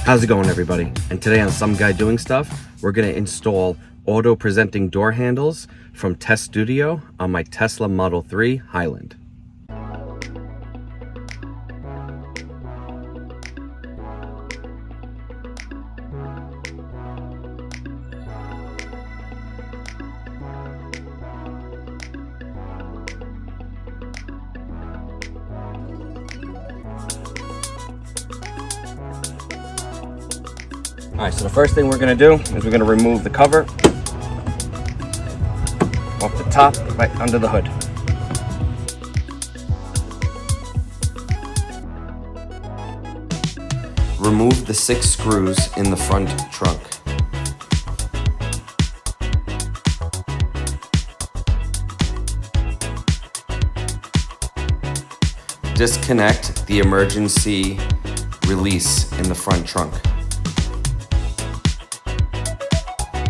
How's it going, everybody? And today on Some Guy Doing Stuff, we're going to install auto presenting door handles from Test Studio on my Tesla Model 3 Highland. All right, so the first thing we're gonna do is we're gonna remove the cover off the top, right under the hood. Remove the 6 screws in the front trunk. Disconnect the emergency release in the front trunk.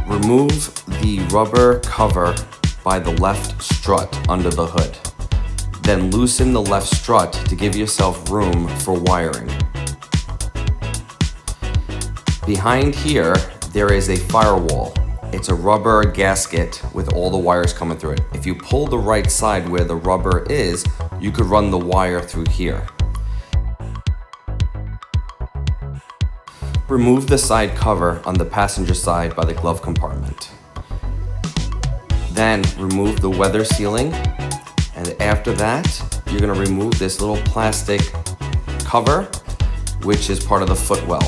Remove the rubber cover by the left strut under the hood. Then loosen the left strut to give yourself room for wiring. Behind here, there is a firewall. It's a rubber gasket with all the wires coming through it. If you pull the right side where the rubber is, you could run the wire through here. Remove the side cover on the passenger side by the glove compartment. Then remove the weather sealing, and after that, you're gonna remove this little plastic cover, which is part of the footwell.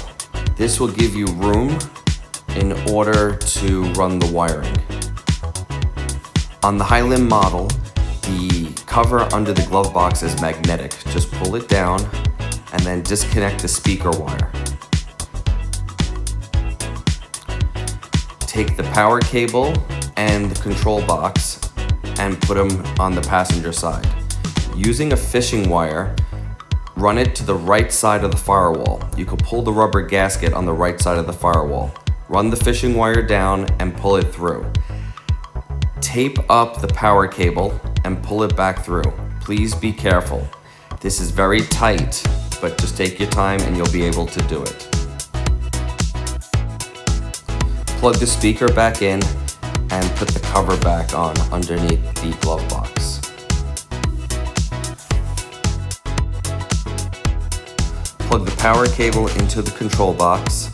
This will give you room in order to run the wiring. On the Highland model, the cover under the glove box is magnetic. Just pull it down and then disconnect the speaker wire. Take the power cable and the control box and put them on the passenger side. Using a fishing wire, run it to the right side of the firewall. You can pull the rubber gasket on the right side of the firewall. Run the fishing wire down and pull it through. Tape up the power cable and pull it back through. Please be careful. This is very tight, but just take your time and you'll be able to do it. Plug the speaker back in and put the cover back on underneath the glove box. Plug the power cable into the control box.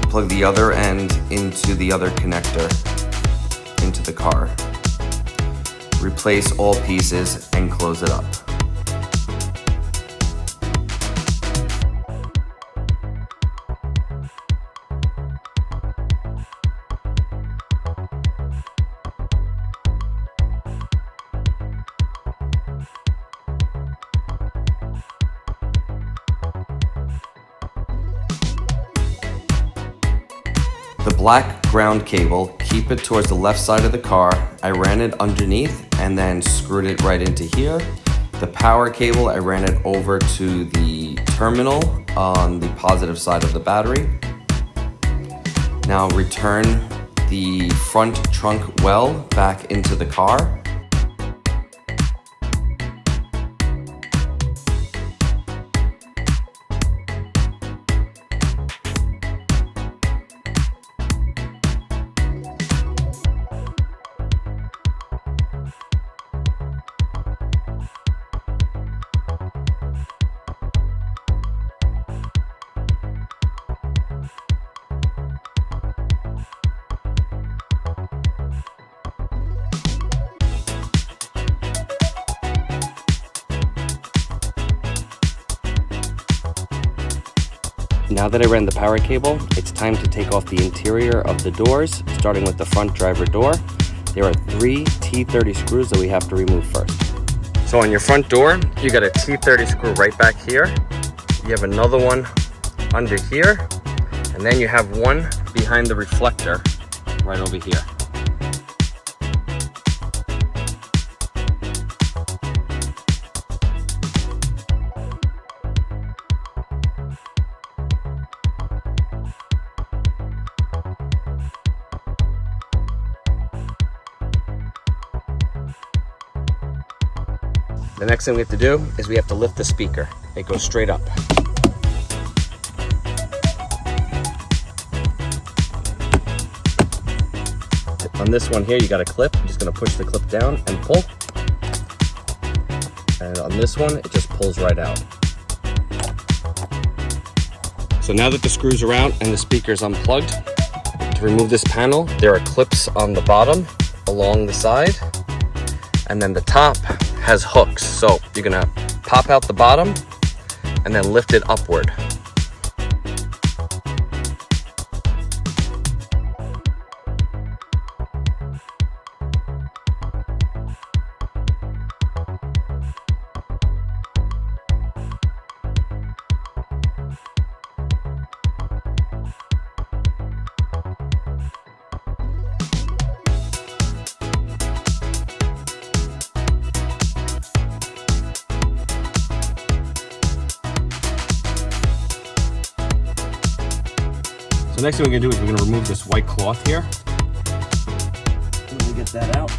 Plug the other end into the other connector into the car. Replace all pieces and close it up. The black ground cable, keep it towards the left side of the car. I ran it underneath and then screwed it right into here. The power cable, I ran it over to the terminal on the positive side of the battery. Now return the front trunk well back into the car. Now that I ran the power cable, it's time to take off the interior of the doors, starting with the front driver door. There are 3 T30 screws that we have to remove first. So on your front door, you got a T30 screw right back here. You have another one under here, and then you have one behind the reflector right over here. The next thing we have to do is we have to lift the speaker. It goes straight up. On this one here, you got a clip. You're just gonna push the clip down and pull. And on this one, it just pulls right out. So now that the screws are out and the speaker is unplugged, to remove this panel, there are clips on the bottom along the side, and then the top has hooks. So you're gonna pop out the bottom and then lift it upward. The next thing we're gonna do is we're gonna remove this white cloth here. Let me get that out.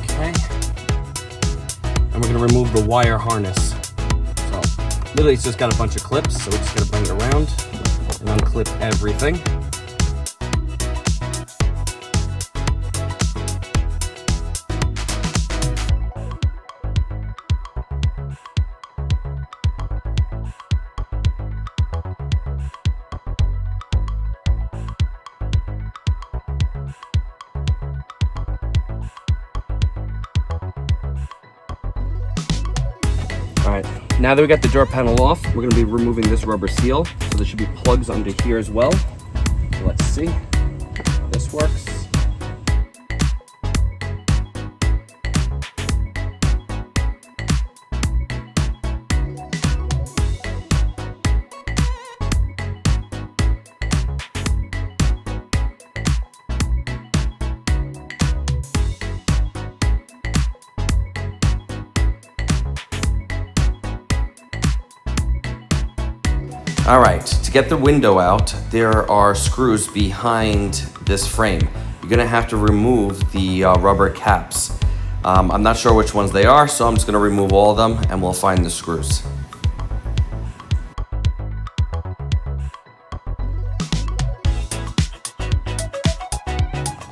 Okay. And we're gonna remove the wire harness. So literally it's just got a bunch of clips, so we're just gonna bring it around and unclip everything. All right, now that we got the door panel off, we're gonna be removing this rubber seal. So there should be plugs under here as well. So let's see how this works. All right, to get the window out, there are screws behind this frame. You're gonna have to remove the rubber caps. I'm not sure which ones they are, so I'm just gonna remove all of them and we'll find the screws.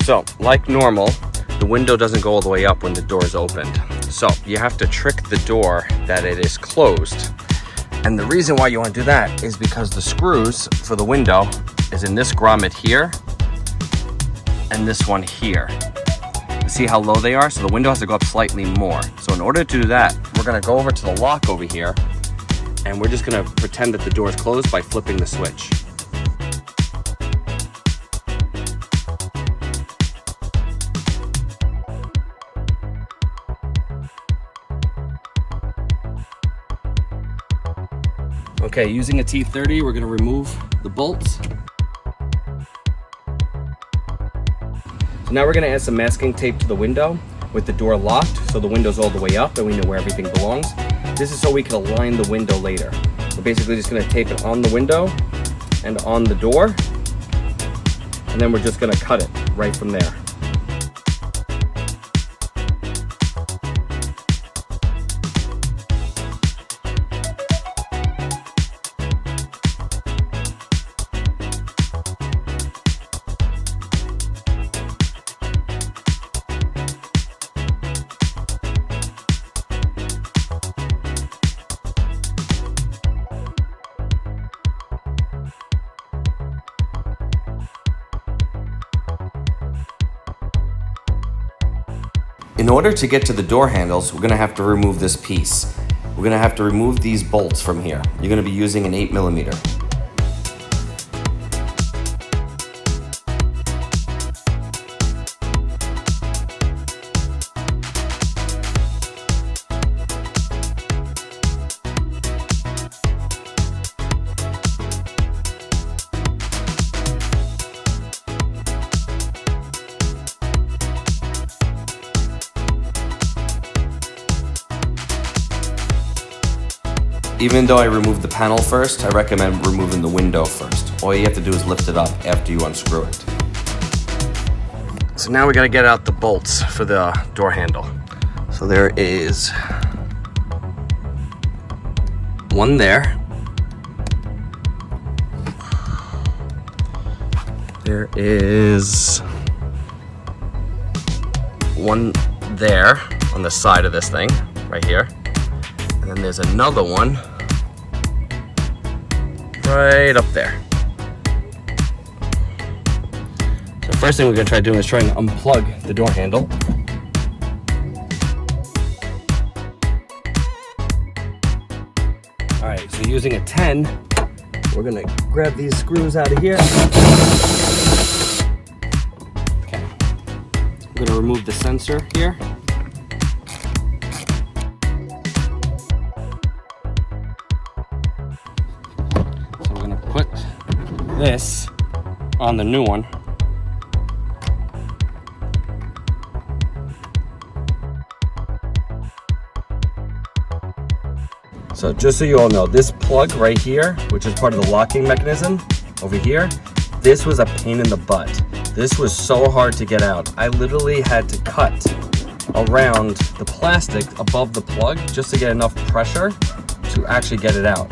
So, like normal, the window doesn't go all the way up when the door is opened. So, you have to trick the door that it is closed. And the reason why you want to do that is because the screws for the window is in this grommet here and this one here. You see how low they are? So the window has to go up slightly more. So in order to do that, we're going to go over to the lock over here and we're just going to pretend that the door is closed by flipping the switch. Okay, using a T30, we're gonna remove the bolts. So now we're gonna add some masking tape to the window with the door locked, so the window's all the way up and we know where everything belongs. This is so we can align the window later. We're basically just gonna tape it on the window and on the door, and then we're just gonna cut it right from there. In order to get to the door handles, we're gonna have to remove this piece. We're gonna have to remove these bolts from here. You're gonna be using an 8mm. Even though I removed the panel first, I recommend removing the window first. All you have to do is lift it up after you unscrew it. So now we gotta get out the bolts for the door handle. So there is one there. There is one there on the side of this thing, right here. And then there's another one right up there. So first thing we're gonna try doing is trying to unplug the door handle. All right, so using a 10, we're gonna grab these screws out of here. Okay, I'm gonna remove the sensor here. So we're gonna put this on the new one. So just so you all know, this plug right here, which is part of the locking mechanism over here, this was a pain in the butt. This was so hard to get out. I literally had to cut around the plastic above the plug just to get enough pressure to actually get it out.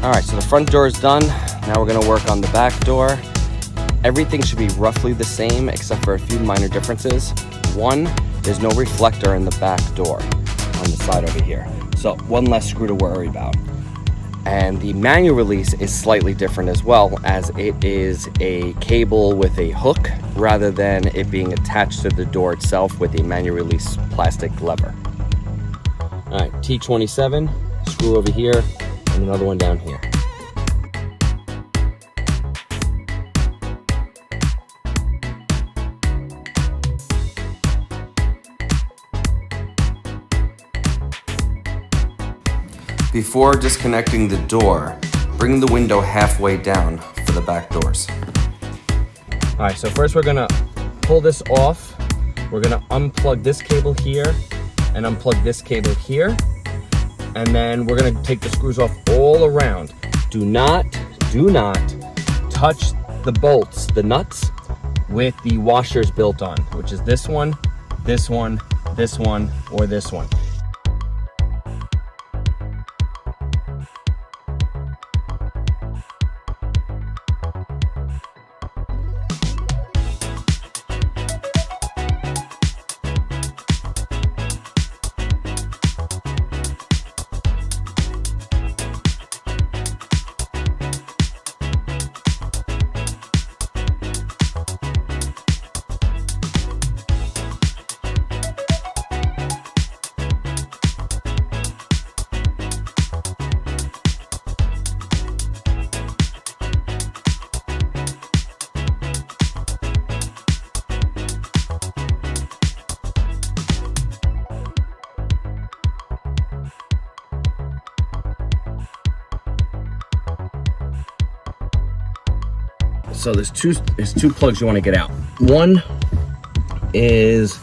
All right, so the front door is done. Now we're gonna work on the back door. Everything should be roughly the same except for a few minor differences. One, there's no reflector in the back door on the side over here. So one less screw to worry about. And the manual release is slightly different as well, as it is a cable with a hook rather than it being attached to the door itself with a manual release plastic lever. All right, T27, screw over here, and another one down here. Before disconnecting the door, bring the window halfway down for the back doors. All right, so first we're gonna pull this off. We're gonna unplug this cable here and unplug this cable here. And then we're gonna take the screws off all around. Do not touch the bolts, the nuts, with the washers built on, which is this one, this one, this one, or this one. So there's two plugs you want to get out. One is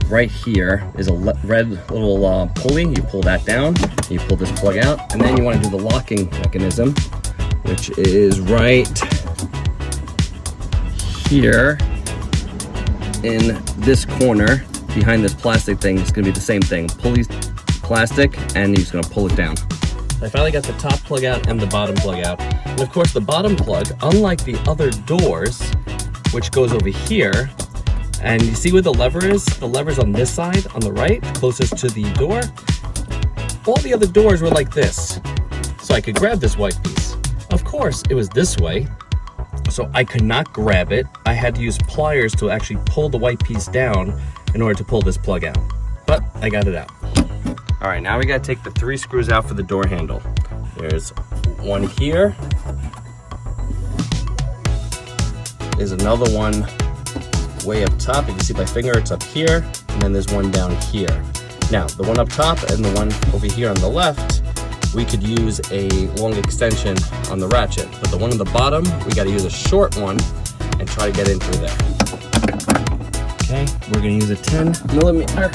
right here is a red little pulley. You pull that down, you pull this plug out, and then you want to do the locking mechanism, which is right here in this corner behind this plastic thing. It's going to be the same thing. Pulley, plastic, and you're just going to pull it down. I finally got the top plug out and the bottom plug out. And of course the bottom plug, unlike the other doors, which goes over here, and you see where the lever is? The lever's on this side, on the right, closest to the door. All the other doors were like this. So I could grab this white piece. Of course, it was this way, so I could not grab it. I had to use pliers to actually pull the white piece down in order to pull this plug out. But I got it out. All right, now we gotta take the 3 screws out for the door handle. There's one here. There's another one way up top. You can see my finger, it's up here. And then there's one down here. Now, the one up top and the one over here on the left, we could use a long extension on the ratchet. But the one on the bottom, we gotta use a short one and try to get in through there. Okay, we're gonna use a 10 millimeter.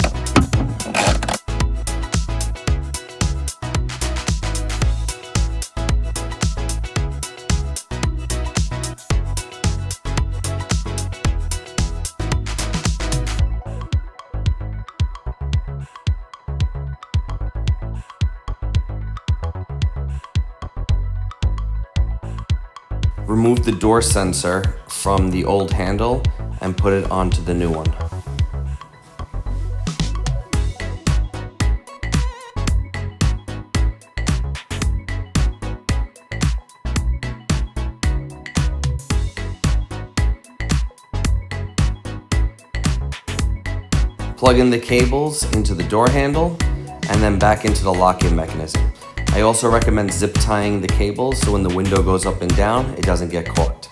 Remove the door sensor from the old handle and put it onto the new one. Plug in the cables into the door handle and then back into the locking mechanism. I also recommend zip tying the cables so when the window goes up and down, it doesn't get caught.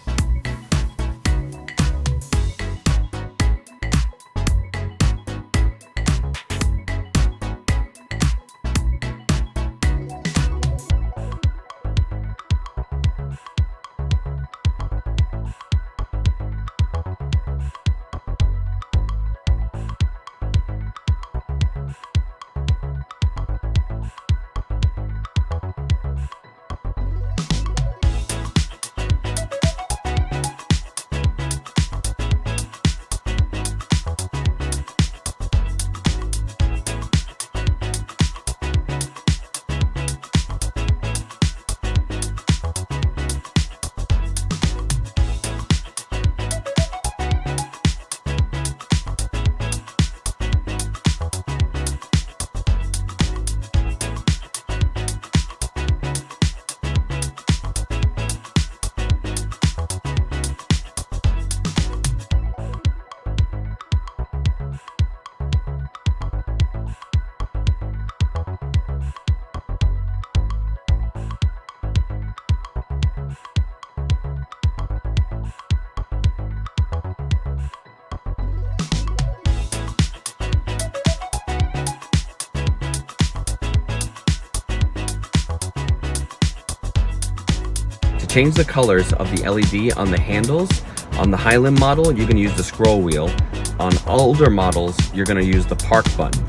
Change the colors of the LED on the handles. On the Highland model, you can use the scroll wheel. On older models, you're gonna use the park button.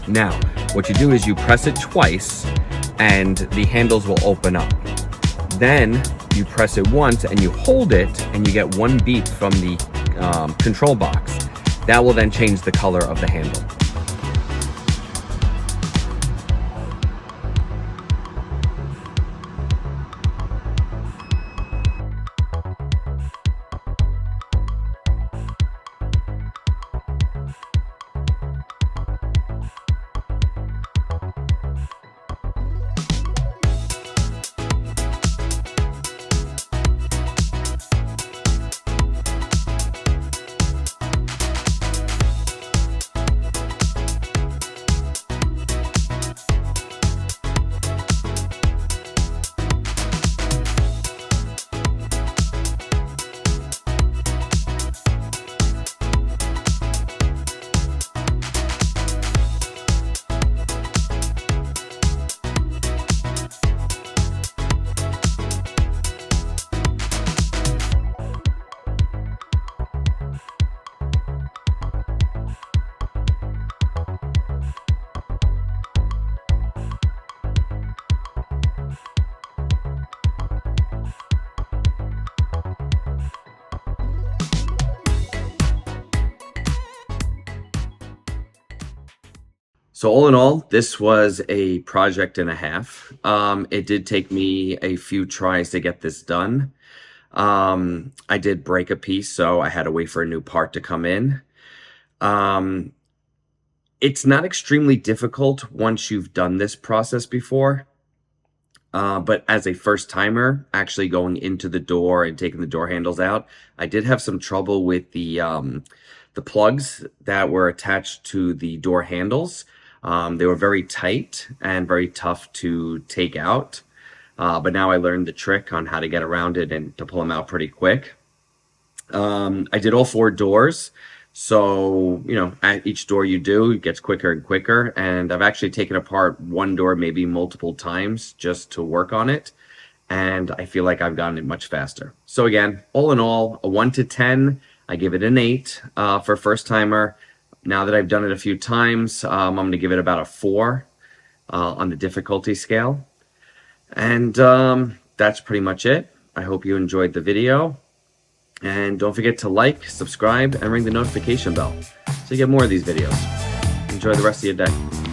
Now, what you do is you press it twice and the handles will open up. Then you press it once and you hold it and you get one beep from the control box. That will then change the color of the handle. So all in all, this was a project and a half. It did take me a few tries to get this done. I did break a piece, so I had to wait for a new part to come in. Um, it's not extremely difficult once you've done this process before. But as a first timer, actually going into the door and taking the door handles out, I did have some trouble with the plugs that were attached to the door handles. They were very tight and very tough to take out. But now I learned the trick on how to get around it and to pull them out pretty quick. I did all 4 doors. So, you know, at each door you do, it gets quicker and quicker. And I've actually taken apart one door maybe multiple times just to work on it. And I feel like I've gotten it much faster. So again, all in all, a 1 to 10, I give it an 8 for first timer. Now that I've done it a few times, I'm going to give it about a 4 on the difficulty scale. And that's pretty much it. I hope you enjoyed the video. And don't forget to like, subscribe, and ring the notification bell so you get more of these videos. Enjoy the rest of your day.